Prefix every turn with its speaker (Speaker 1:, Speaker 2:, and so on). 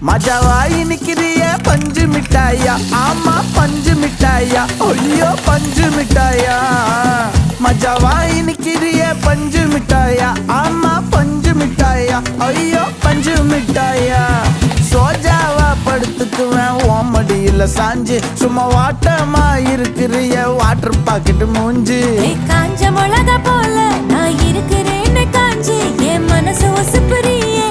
Speaker 1: மஜாவாய் நிக்கிறிய பஞ்சு மிட்டாயா, ஆமா பஞ்சு மிட்டாயா, ஐயோ பஞ்சு மிட்டாயா. மஜாவாய் நிக்கிறிய பஞ்சு மிட்டாயா, ஆமா பஞ்சு மிட்டாயா, ஐயோ பஞ்சு மிட்டாயா. சோஜாவா படுத்துக்குவேன் ஓமடியில சாஞ்சு, சும்மா வாட்டமா இருக்கிறிய வாட்டர் பாக்கெட் மூஞ்சு.
Speaker 2: காஞ்ச மிளகா போல நான் இருக்கிறேன்னு காஞ்சி, என் மனசு ஒசுப்புறியே